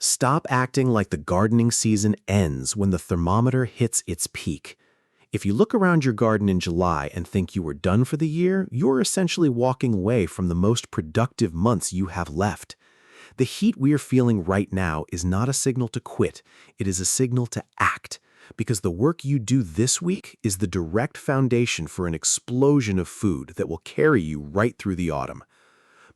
Stop acting like the gardening season ends when the thermometer hits its peak. If you look around your garden in July and think you are done for the year, you're essentially walking away from the most productive months you have left. The heat we are feeling right now is not a signal to quit, it is a signal to act, because the work you do this week is the direct foundation for an explosion of food that will carry you right through the autumn.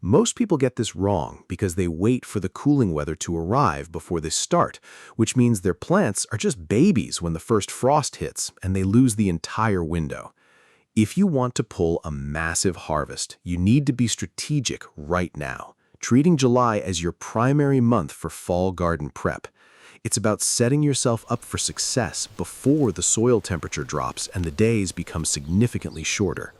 Most people get this wrong because they wait for the cooling weather to arrive before they start, which means their plants are just babies when the first frost hits and they lose the entire window. If you want to pull a massive harvest, you need to be strategic right now, treating July as your primary month for fall garden prep. It's about setting yourself up for success before the soil temperature drops and the days become significantly shorter.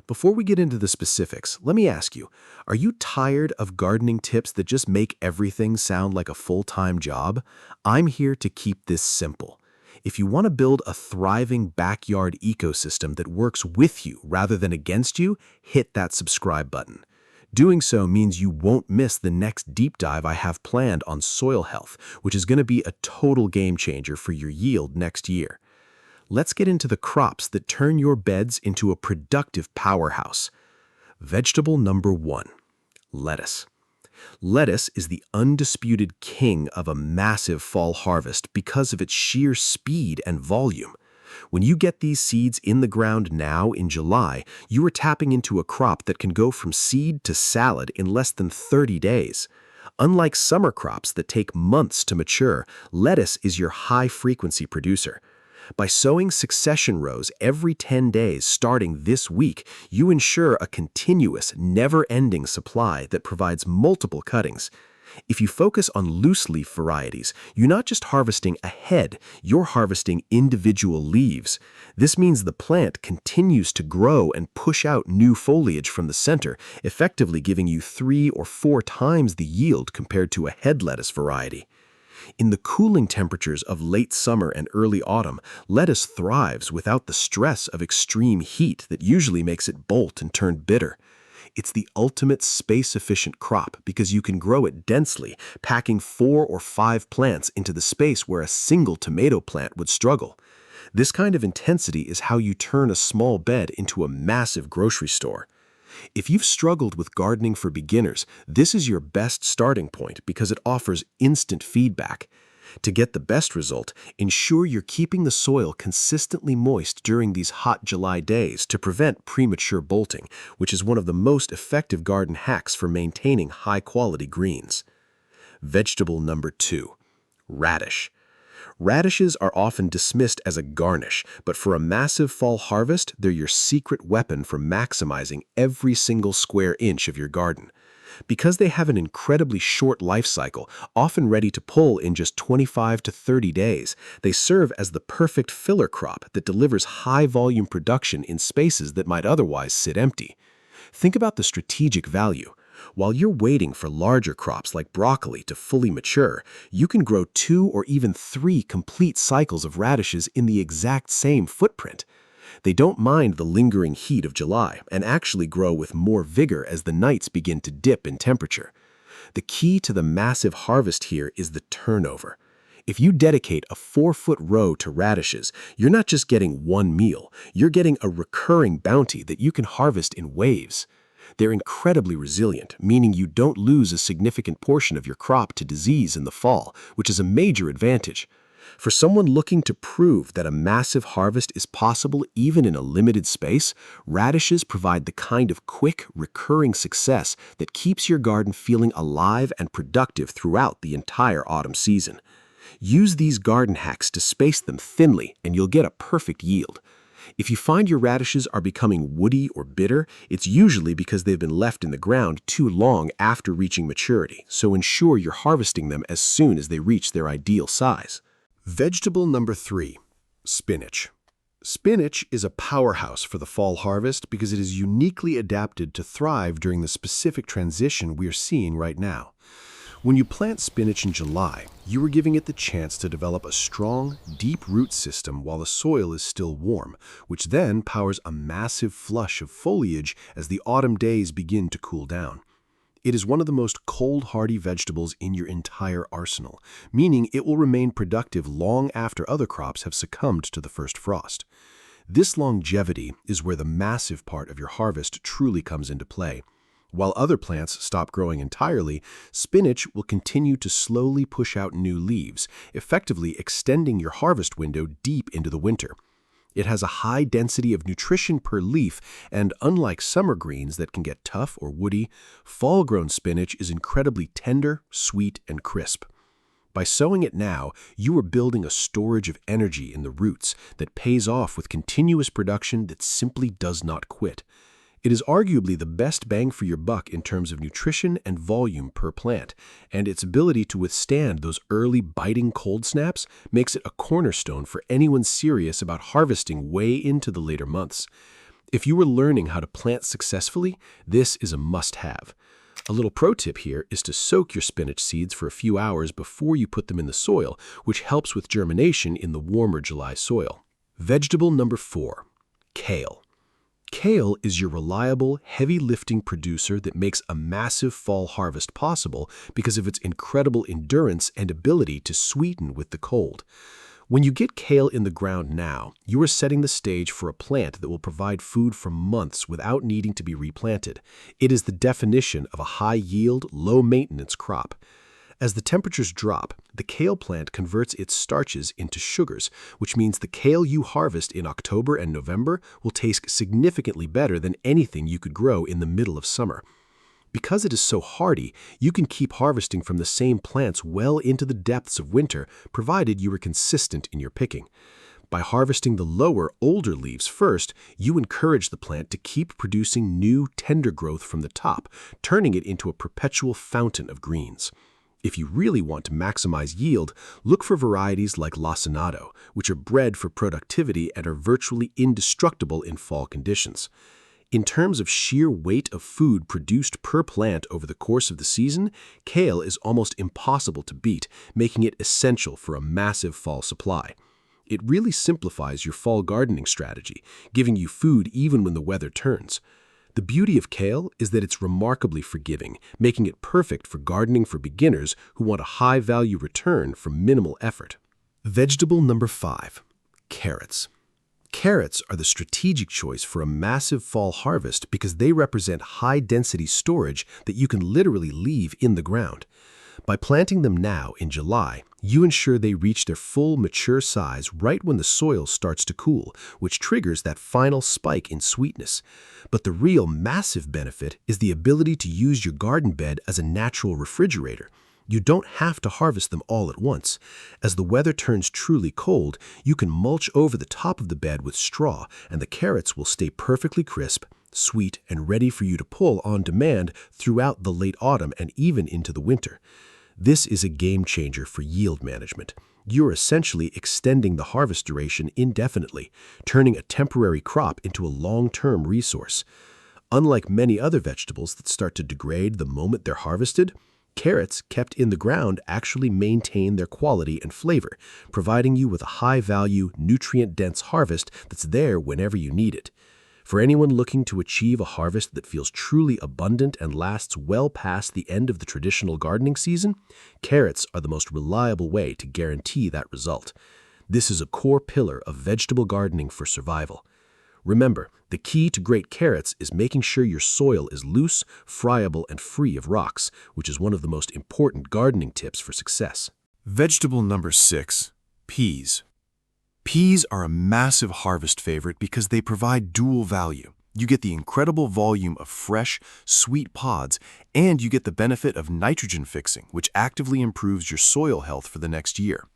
Before we get into the specifics, let me ask you, are you tired of gardening tips that just make everything sound like a full-time job? I'm here to keep this simple. If you want to build a thriving backyard ecosystem that works with you rather than against you, hit that subscribe button. Doing so means you won't miss the next deep dive I have planned on soil health, which is going to be a total game changer for your yield next year. Let's get into the crops that turn your beds into a productive powerhouse. Vegetable number 1, lettuce. Lettuce is the undisputed king of a massive fall harvest because of its sheer speed and volume. When you get these seeds in the ground now in July, you are tapping into a crop that can go from seed to salad in less than 30 days. Unlike summer crops that take months to mature, lettuce is your high-frequency producer. By sowing succession rows every 10 days starting this week, you ensure a continuous, never-ending supply that provides multiple cuttings. If you focus on loose-leaf varieties, you're not just harvesting a head, you're harvesting individual leaves. This means the plant continues to grow and push out new foliage from the center, effectively giving you 3 or 4 times the yield compared to a head lettuce variety. In the cooling temperatures of late summer and early autumn, lettuce thrives without the stress of extreme heat that usually makes it bolt and turn bitter. It's the ultimate space-efficient crop because you can grow it densely, packing 4 or 5 plants into the space where a single tomato plant would struggle. This kind of intensity is how you turn a small bed into a massive grocery store. If you've struggled with gardening for beginners, this is your best starting point because it offers instant feedback. To get the best result, ensure you're keeping the soil consistently moist during these hot July days to prevent premature bolting, which is one of the most effective garden hacks for maintaining high-quality greens. Vegetable number 2, radish. Radishes are often dismissed as a garnish, but for a massive fall harvest, they're your secret weapon for maximizing every single square inch of your garden. Because they have an incredibly short life cycle, often ready to pull in just 25 to 30 days, they serve as the perfect filler crop that delivers high-volume production in spaces that might otherwise sit empty. Think about the strategic value. While you're waiting for larger crops like broccoli to fully mature, you can grow 2 or even 3 complete cycles of radishes in the exact same footprint. They don't mind the lingering heat of July and actually grow with more vigor as the nights begin to dip in temperature. The key to the massive harvest here is the turnover. If you dedicate a 4-foot row to radishes, you're not just getting one meal, you're getting a recurring bounty that you can harvest in waves. They're incredibly resilient, meaning you don't lose a significant portion of your crop to disease in the fall, which is a major advantage. For someone looking to prove that a massive harvest is possible even in a limited space, radishes provide the kind of quick, recurring success that keeps your garden feeling alive and productive throughout the entire autumn season. Use these garden hacks to space them thinly, and you'll get a perfect yield. If you find your radishes are becoming woody or bitter, it's usually because they've been left in the ground too long after reaching maturity, so ensure you're harvesting them as soon as they reach their ideal size. Vegetable number 3, spinach. Spinach is a powerhouse for the fall harvest because it is uniquely adapted to thrive during the specific transition we are seeing right now. When you plant spinach in July, you are giving it the chance to develop a strong, deep root system while the soil is still warm, which then powers a massive flush of foliage as the autumn days begin to cool down. It is one of the most cold-hardy vegetables in your entire arsenal, meaning it will remain productive long after other crops have succumbed to the first frost. This longevity is where the massive part of your harvest truly comes into play. While other plants stop growing entirely, spinach will continue to slowly push out new leaves, effectively extending your harvest window deep into the winter. It has a high density of nutrition per leaf, and unlike summer greens that can get tough or woody, fall-grown spinach is incredibly tender, sweet, and crisp. By sowing it now, you are building a storage of energy in the roots that pays off with continuous production that simply does not quit. It is arguably the best bang for your buck in terms of nutrition and volume per plant, and its ability to withstand those early biting cold snaps makes it a cornerstone for anyone serious about harvesting way into the later months. If you are learning how to plant successfully, this is a must-have. A little pro tip here is to soak your spinach seeds for a few hours before you put them in the soil, which helps with germination in the warmer July soil. Vegetable number 4, kale. Kale is your reliable, heavy-lifting producer that makes a massive fall harvest possible because of its incredible endurance and ability to sweeten with the cold. When you get kale in the ground now, you are setting the stage for a plant that will provide food for months without needing to be replanted. It is the definition of a high-yield, low-maintenance crop. As the temperatures drop, the kale plant converts its starches into sugars, which means the kale you harvest in October and November will taste significantly better than anything you could grow in the middle of summer. Because it is so hardy, you can keep harvesting from the same plants well into the depths of winter, provided you are consistent in your picking. By harvesting the lower, older leaves first, you encourage the plant to keep producing new, tender growth from the top, turning it into a perpetual fountain of greens. If you really want to maximize yield, look for varieties like lacinato, which are bred for productivity and are virtually indestructible in fall conditions. In terms of sheer weight of food produced per plant over the course of the season, kale is almost impossible to beat, making it essential for a massive fall supply. It really simplifies your fall gardening strategy, giving you food even when the weather turns. The beauty of kale is that it's remarkably forgiving, making it perfect for gardening for beginners who want a high-value return from minimal effort. Vegetable number 5, carrots. Carrots are the strategic choice for a massive fall harvest because they represent high-density storage that you can literally leave in the ground. By planting them now in July, you ensure they reach their full mature size right when the soil starts to cool, which triggers that final spike in sweetness. But the real massive benefit is the ability to use your garden bed as a natural refrigerator. You don't have to harvest them all at once. As the weather turns truly cold, you can mulch over the top of the bed with straw, and the carrots will stay perfectly crisp, sweet, and ready for you to pull on demand throughout the late autumn and even into the winter. This is a game changer for yield management. You're essentially extending the harvest duration indefinitely, turning a temporary crop into a long-term resource. Unlike many other vegetables that start to degrade the moment they're harvested, carrots kept in the ground actually maintain their quality and flavor, providing you with a high-value, nutrient-dense harvest that's there whenever you need it. For anyone looking to achieve a harvest that feels truly abundant and lasts well past the end of the traditional gardening season, carrots are the most reliable way to guarantee that result. This is a core pillar of vegetable gardening for survival. Remember, the key to great carrots is making sure your soil is loose, friable, and free of rocks, which is one of the most important gardening tips for success. Vegetable number 6, peas. Peas are a massive harvest favorite because they provide dual value. You get the incredible volume of fresh, sweet pods, and you get the benefit of nitrogen fixing, which actively improves your soil health for the next year.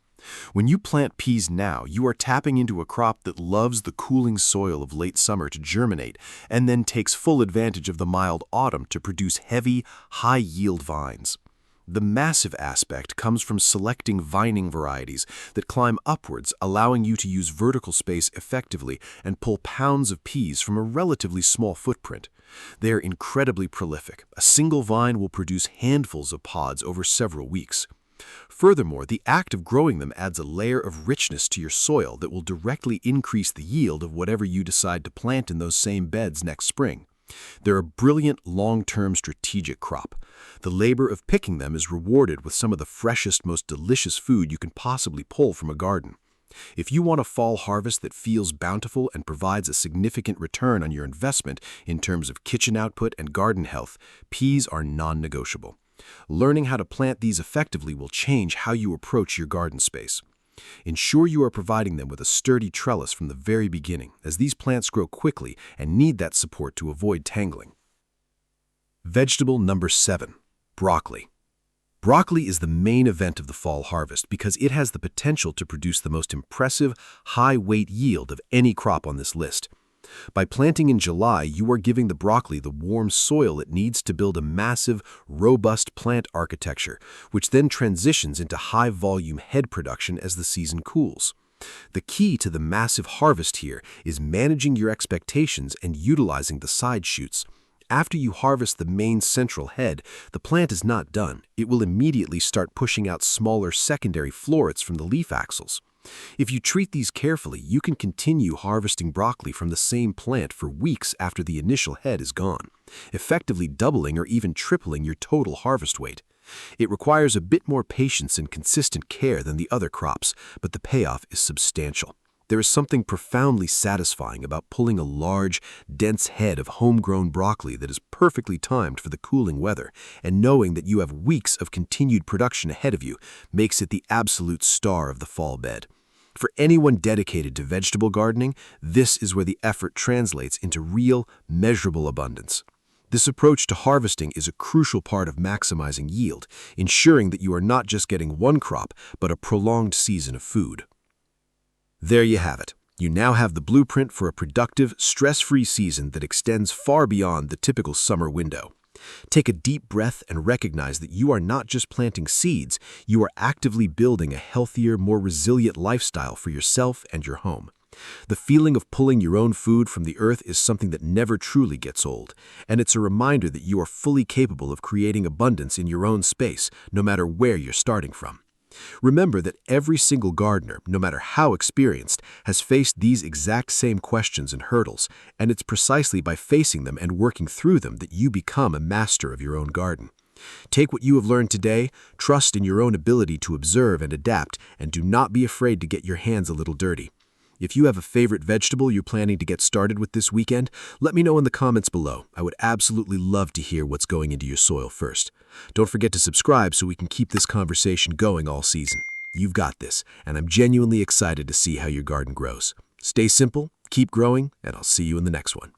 When you plant peas now, you are tapping into a crop that loves the cooling soil of late summer to germinate and then takes full advantage of the mild autumn to produce heavy, high-yield vines. The massive aspect comes from selecting vining varieties that climb upwards, allowing you to use vertical space effectively and pull pounds of peas from a relatively small footprint. They are incredibly prolific. A single vine will produce handfuls of pods over several weeks. Furthermore, the act of growing them adds a layer of richness to your soil that will directly increase the yield of whatever you decide to plant in those same beds next spring. They're a brilliant long-term strategic crop. The labor of picking them is rewarded with some of the freshest, most delicious food you can possibly pull from a garden. If you want a fall harvest that feels bountiful and provides a significant return on your investment in terms of kitchen output and garden health, peas are non-negotiable. Learning how to plant these effectively will change how you approach your garden space. Ensure you are providing them with a sturdy trellis from the very beginning, as these plants grow quickly and need that support to avoid tangling. Vegetable number 7, broccoli. Broccoli is the main event of the fall harvest because it has the potential to produce the most impressive, high-weight yield of any crop on this list. By planting in July, you are giving the broccoli the warm soil it needs to build a massive, robust plant architecture, which then transitions into high-volume head production as the season cools. The key to the massive harvest here is managing your expectations and utilizing the side shoots. After you harvest the main central head, the plant is not done. It will immediately start pushing out smaller secondary florets from the leaf axils. If you treat these carefully, you can continue harvesting broccoli from the same plant for weeks after the initial head is gone, effectively doubling or even tripling your total harvest weight. It requires a bit more patience and consistent care than the other crops, but the payoff is substantial. There is something profoundly satisfying about pulling a large, dense head of homegrown broccoli that is perfectly timed for the cooling weather, and knowing that you have weeks of continued production ahead of you makes it the absolute star of the fall bed. For anyone dedicated to vegetable gardening, this is where the effort translates into real, measurable abundance. This approach to harvesting is a crucial part of maximizing yield, ensuring that you are not just getting one crop, but a prolonged season of food. There you have it. You now have the blueprint for a productive, stress-free season that extends far beyond the typical summer window. Take a deep breath and recognize that you are not just planting seeds, you are actively building a healthier, more resilient lifestyle for yourself and your home. The feeling of pulling your own food from the earth is something that never truly gets old, and it's a reminder that you are fully capable of creating abundance in your own space, no matter where you're starting from. Remember that every single gardener, no matter how experienced, has faced these exact same questions and hurdles, and it's precisely by facing them and working through them that you become a master of your own garden. Take what you have learned today, trust in your own ability to observe and adapt, and do not be afraid to get your hands a little dirty. If you have a favorite vegetable you're planning to get started with this weekend, let me know in the comments below. I would absolutely love to hear what's going into your soil first. Don't forget to subscribe so we can keep this conversation going all season. You've got this, and I'm genuinely excited to see how your garden grows. Stay simple, keep growing, and I'll see you in the next one.